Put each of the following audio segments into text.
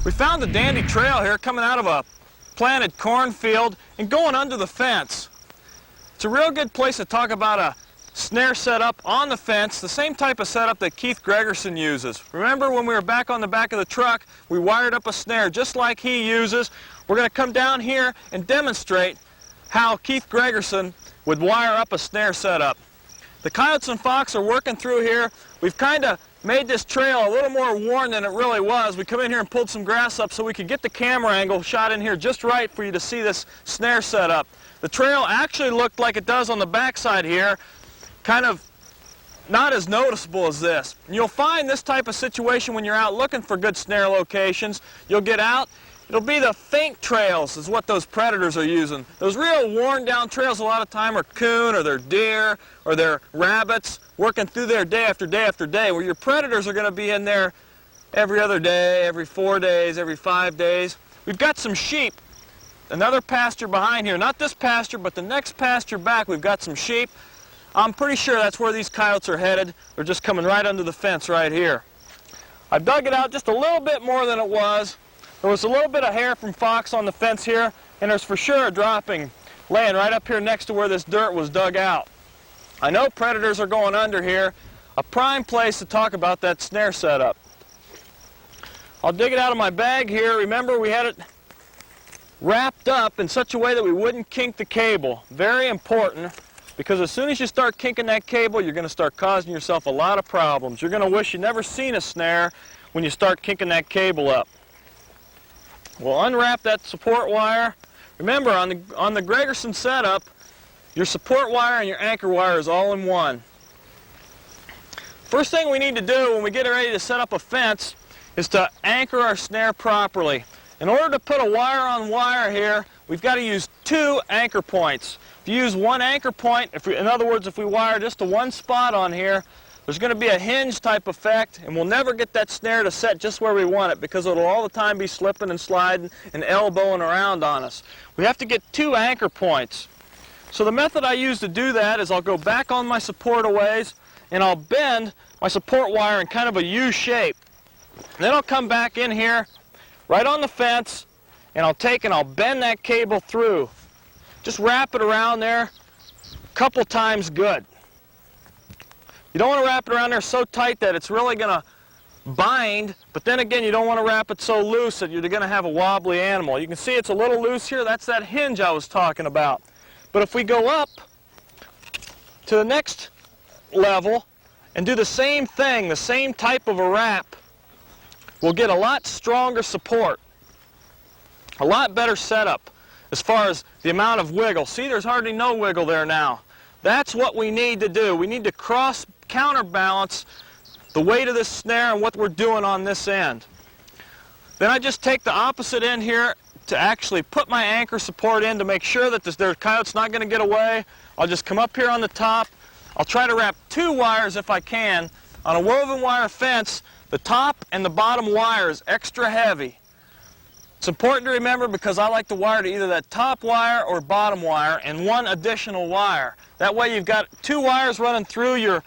We found a dandy trail here coming out of a planted cornfield and going under the fence. It's a real good place to talk about a snare setup on the fence, the same type of setup that Keith Gregerson uses. Remember when we were back on the back of the truck, we wired up a snare just like he uses. We're going to come down here and demonstrate how Keith Gregerson would wire up a snare setup. The coyotes and fox are working through here. We've kind of made this trail a little more worn than it really was. We come in here and pulled some grass up so we could get the camera angle shot in here just right for you to see this snare setup. The trail actually looked like it does on the backside here, kind of not as noticeable as this. And you'll find this type of situation when you're out looking for good snare locations. You'll get out, it'll be the faint trails is what those predators are using. Those real worn down trails a lot of time are coon or they're deer or they're rabbits working through there day after day after day, where your predators are going to be in there every other day, every 4 days, every 5 days. We've got some sheep, another pasture behind here. Not this pasture, but the next pasture back, we've got some sheep. I'm pretty sure that's where these coyotes are headed. They're just coming right under the fence right here. I dug it out just a little bit more than it was. There was a little bit of hair from fox on the fence here, and there's for sure a dropping laying right up here next to where this dirt was dug out. I know predators are going under here. A prime place to talk about that snare setup. I'll dig it out of my bag here. Remember, we had it wrapped up in such a way that we wouldn't kink the cable. Very important, because as soon as you start kinking that cable, you're going to start causing yourself a lot of problems. You're going to wish you never seen a snare when you start kinking that cable up. We'll unwrap that support wire. Remember, on the Gregerson setup, your support wire and your anchor wire is all in one. First thing we need to do when we get ready to set up a fence is to anchor our snare properly. In order to put a wire on wire here, we've got to use 2 anchor points. If you use 1 anchor point, in other words, if we wire just to one spot on here, there's going to be a hinge type effect, and we'll never get that snare to set just where we want it because it'll all the time be slipping and sliding and elbowing around on us. We have to get 2 anchor points. So the method I use to do that is I'll go back on my support a ways and I'll bend my support wire in kind of a U shape. Then I'll come back in here right on the fence and I'll bend that cable through. Just wrap it around there a couple times good. You don't want to wrap it around there so tight that it's really going to bind, but then again you don't want to wrap it so loose that you're going to have a wobbly animal. You can see it's a little loose here. That's that hinge I was talking about. But if we go up to the next level and do the same thing, the same type of a wrap, we'll get a lot stronger support, a lot better setup as far as the amount of wiggle. See, there's hardly no wiggle there now. That's what we need to do. We need to counterbalance the weight of this snare and what we're doing on this end. Then I just take the opposite end here to actually put my anchor support in to make sure that the coyote's not going to get away. I'll just come up here on the top. I'll try to wrap 2 wires if I can. On a woven wire fence, the top and the bottom wire is extra heavy. It's important to remember because I like to wire to either that top wire or bottom wire and 1 additional wire. That way you've got 2 wires running through your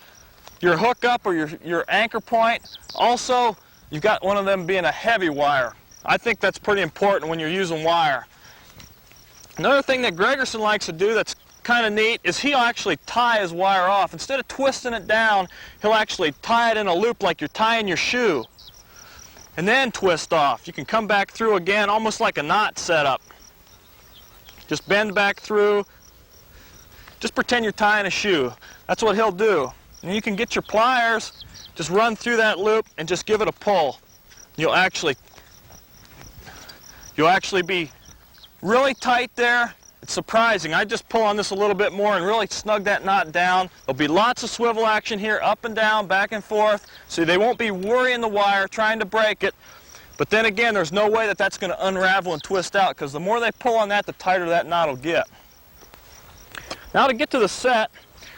hookup or your anchor point. Also, you've got one of them being a heavy wire. I think that's pretty important when you're using wire. Another thing that Gregerson likes to do that's kind of neat is he'll actually tie his wire off. Instead of twisting it down, he'll actually tie it in a loop like you're tying your shoe. And then twist off. You can come back through again, almost like a knot setup. Just bend back through. Just pretend you're tying a shoe. That's what he'll do. And you can get your pliers, just run through that loop and just give it a pull. You'll actually be really tight there. It's surprising. I just pull on this a little bit more and really snug that knot down. There'll be lots of swivel action here, up and down, back and forth, so they won't be worrying the wire, trying to break it. But then again, there's no way that that's going to unravel and twist out, because the more they pull on that, the tighter that knot will get. Now to get to the set,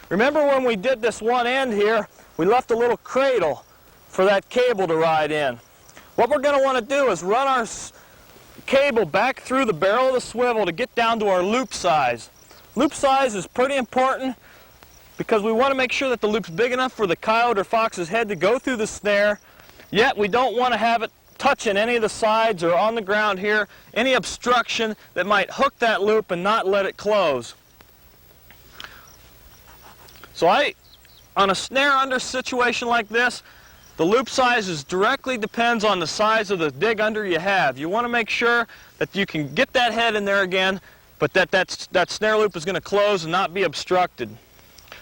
remember when we did this one end here, we left a little cradle for that cable to ride in. What we're going to want to do is run our cable back through the barrel of the swivel to get down to our loop size. Loop size is pretty important because we want to make sure that the loop's big enough for the coyote or fox's head to go through the snare, yet we don't want to have it touching any of the sides or on the ground here, any obstruction that might hook that loop and not let it close. So on a snare under situation like this, the loop size directly depends on the size of the dig under you have. You want to make sure that you can get that head in there again, but that snare loop is going to close and not be obstructed.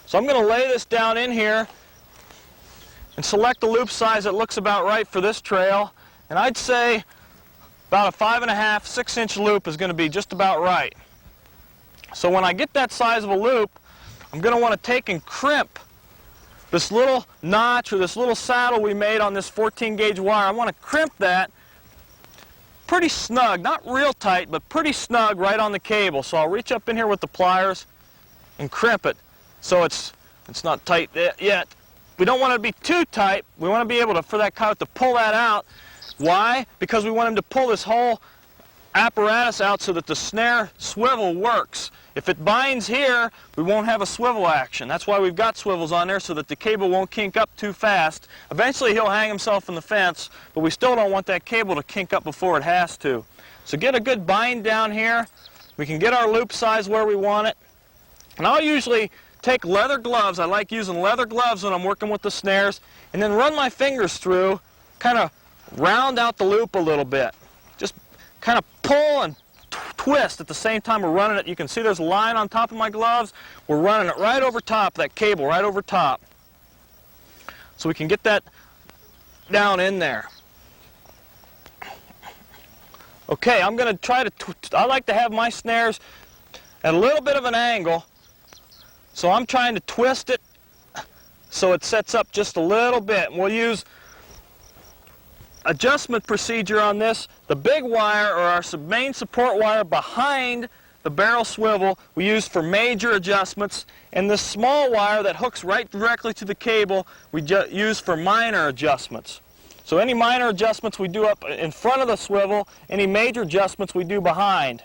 So I'm going to lay this down in here and select the loop size that looks about right for this trail. And I'd say about a 5.5, 6-inch loop is going to be just about right. So when I get that size of a loop, I'm going to want to take and crimp this little notch or this little saddle we made on this 14 gauge wire. I want to crimp that pretty snug, not real tight, but pretty snug right on the cable. So I'll reach up in here with the pliers and crimp it so it's not tight yet. We don't want it to be too tight. We want to be able to, for that coyote to pull that out. Why? Because we want him to pull this whole apparatus out so that the snare swivel works. If it binds here, we won't have a swivel action. That's why we've got swivels on there, so that the cable won't kink up too fast. Eventually he'll hang himself in the fence, but we still don't want that cable to kink up before it has to. So get a good bind down here. We can get our loop size where we want it. And I'll usually take leather gloves. I like using leather gloves when I'm working with the snares, and then run my fingers through, kind of round out the loop a little bit. Just kind of pull and twist at the same time we're running it. You can see there's a line on top of my gloves. We're running it right over top, that cable right over top. So we can get that down in there. Okay, I'm going to try to, I like to have my snares at a little bit of an angle. So I'm trying to twist it so it sets up just a little bit. We'll use adjustment procedure on this. The big wire, or our main support wire behind the barrel swivel, we use for major adjustments, and this small wire that hooks right directly to the cable we use for minor adjustments. So any minor adjustments we do up in front of the swivel, any major adjustments we do behind.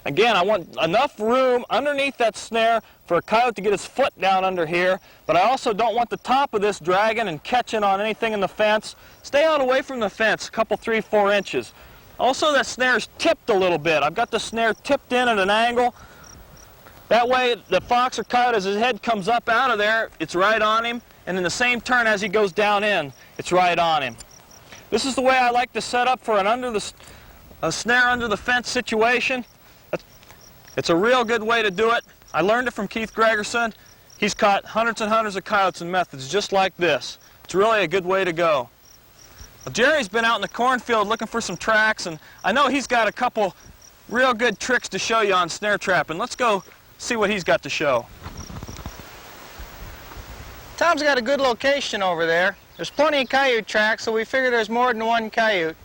Again, I want enough room underneath that snare for a coyote to get his foot down under here, but I also don't want the top of this dragging and catching on anything in the fence. Stay out away from the fence, a couple, 3, 4 inches. Also, that snare's tipped a little bit. I've got the snare tipped in at an angle. That way, the fox or coyote, as his head comes up out of there, it's right on him, and in the same turn as he goes down in, it's right on him. This is the way I like to set up for a snare under the fence situation. It's a real good way to do it. I learned it from Keith Gregerson. He's caught hundreds and hundreds of coyotes in methods just like this. It's really a good way to go. Well, Jerry's been out in the cornfield looking for some tracks, and I know he's got a couple real good tricks to show you on snare trapping. Let's go see what he's got to show. Tom's got a good location over there. There's plenty of coyote tracks, so we figure there's more than one coyote.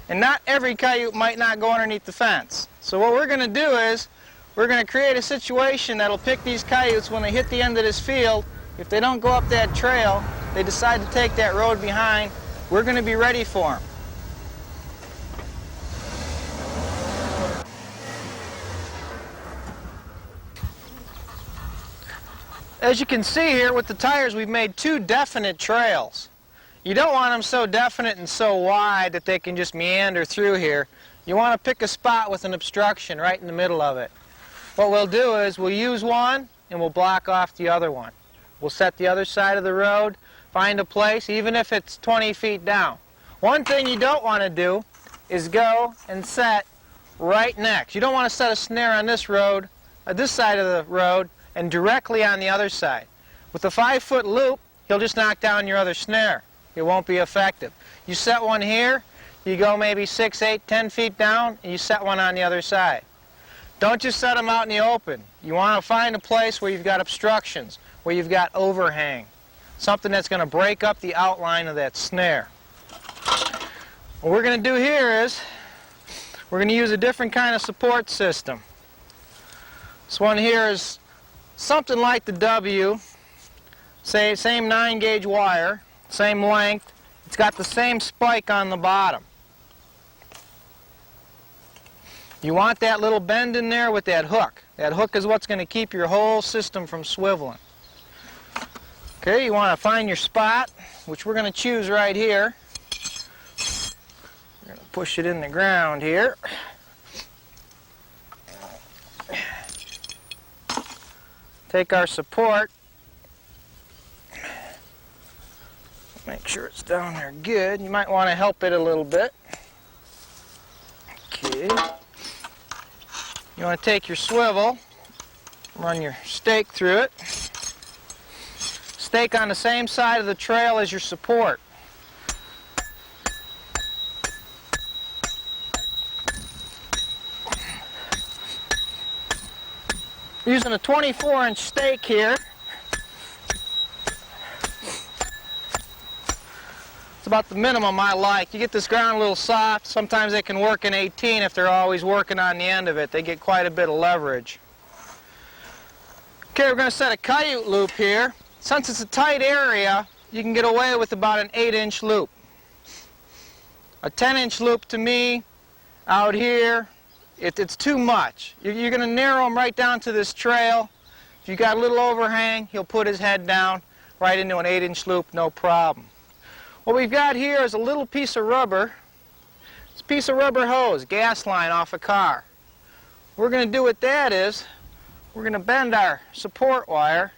And not every coyote might not go underneath the fence. So what we're going to do is, we're going to create a situation that'll pick these coyotes when they hit the end of this field. If they don't go up that trail, they decide to take that road behind, we're going to be ready for them. As you can see here with the tires, we've made 2 definite trails. You don't want them so definite and so wide that they can just meander through here. You want to pick a spot with an obstruction right in the middle of it. What we'll do is we'll use one and we'll block off the other one. We'll set the other side of the road, find a place, even if it's 20 feet down. One thing you don't want to do is go and set right next. You don't want to set a snare on this road, this side of the road, and directly on the other side. With a 5-foot loop, he'll just knock down your other snare. It won't be effective. You set one here, you go maybe 6, 8, 10 feet down, and you set one on the other side. Don't just set them out in the open. You want to find a place where you've got obstructions, where you've got overhang, something that's going to break up the outline of that snare. What we're going to do here is we're going to use a different kind of support system. This one here is something like the W, same 9-gauge wire, same length. It's got the same spike on the bottom. You want that little bend in there with that hook. That hook is what's going to keep your whole system from swiveling. Okay, you want to find your spot, which we're going to choose right here. We're going to push it in the ground here. Take our support. Make sure it's down there good. You might want to help it a little bit. Okay. You want to take your swivel, run your stake through it. Stake on the same side of the trail as your support. Using a 24-inch stake here. It's about the minimum I like. You get this ground a little soft. Sometimes they can work in 18 if they're always working on the end of it. They get quite a bit of leverage. Okay, we're going to set a Coyote loop here. Since it's a tight area, you can get away with about an 8-inch loop. A 10-inch loop to me, out here, it's too much. You're going to narrow him right down to this trail. If you got a little overhang, he'll put his head down right into an 8-inch loop, no problem. What we've got here is a little piece of rubber. It's a piece of rubber hose, gas line off a car. What we're going to do with that is, we're going to bend our support wire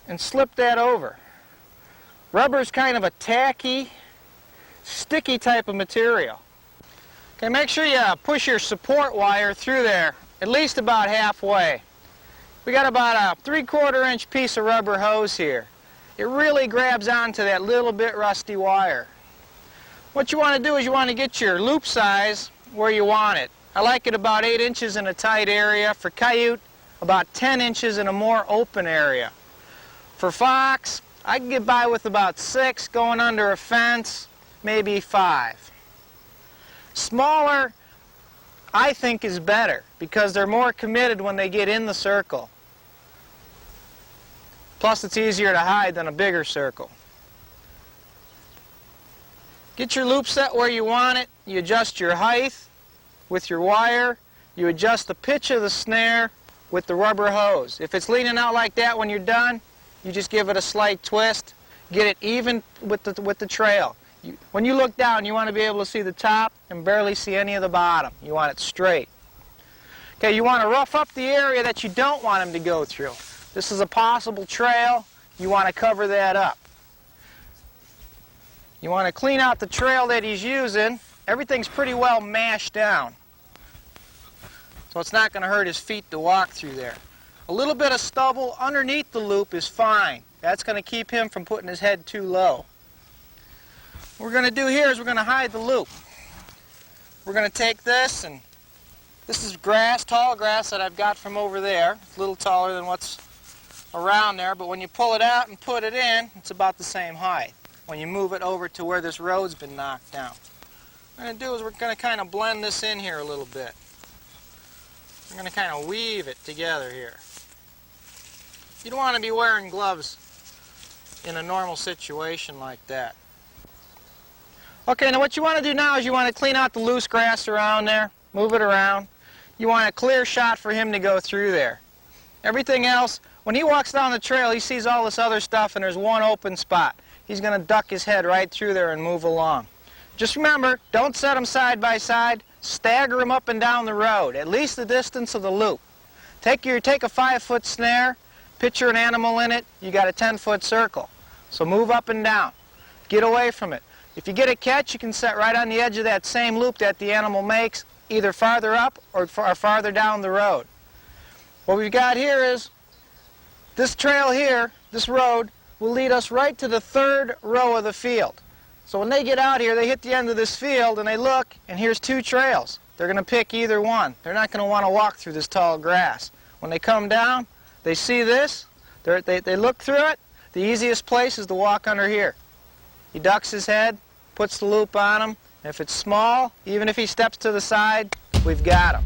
and slip that over. Rubber's kind of a tacky, sticky type of material. Okay, make sure you push your support wire through there, at least about halfway. We got about a 3/4 inch piece of rubber hose here. It really grabs onto that little bit rusty wire. What you want to do is you want to get your loop size where you want it. I like it about 8 inches in a tight area. For Coyote, about 10 inches in a more open area. For fox, I can get by with about 6 going under a fence, maybe 5. Smaller, I think, is better because they're more committed when they get in the circle. Plus, it's easier to hide than a bigger circle. Get your loop set where you want it. You adjust your height with your wire. You adjust the pitch of the snare with the rubber hose. If it's leaning out like that when you're done, you just give it a slight twist. Get it even with the trail. When you look down, you want to be able to see the top and barely see any of the bottom. You want it straight. Okay, you want to rough up the area that you don't want him to go through. This is a possible trail. You want to cover that up. You want to clean out the trail that he's using. Everything's pretty well mashed down, so it's not going to hurt his feet to walk through there. A little bit of stubble underneath the loop is fine. That's going to keep him from putting his head too low. What we're going to do here is we're going to hide the loop. We're going to take this, and this is grass, tall grass that I've got from over there. It's a little taller than what's around there, but when you pull it out and put it in, it's about the same height. When you move it over to where this road's been knocked down. What we're going to do is we're going to kind of blend this in here a little bit. We're going to kind of weave it together here. You don't want to be wearing gloves in a normal situation like that. Okay, now what you want to do now is you want to clean out the loose grass around there, move it around. You want a clear shot for him to go through there. Everything else, when he walks down the trail, he sees all this other stuff and there's one open spot. He's going to duck his head right through there and move along. Just remember, don't set them side by side. Stagger them up and down the road, at least the distance of the loop. Take a 5-foot snare, picture an animal in it, you got a 10-foot circle. So move up and down. Get away from it. If you get a catch, you can set right on the edge of that same loop that the animal makes, either farther up or farther down the road. What we've got here is this trail here, this road, will lead us right to the 3rd row of the field. So when they get out here, they hit the end of this field and they look, and here's 2 trails. They're going to pick either one. They're not going to want to walk through this tall grass. When they come down, they see this, they look through it. The easiest place is to walk under here. He ducks his head, puts the loop on him, and if it's small, even if he steps to the side, we've got him.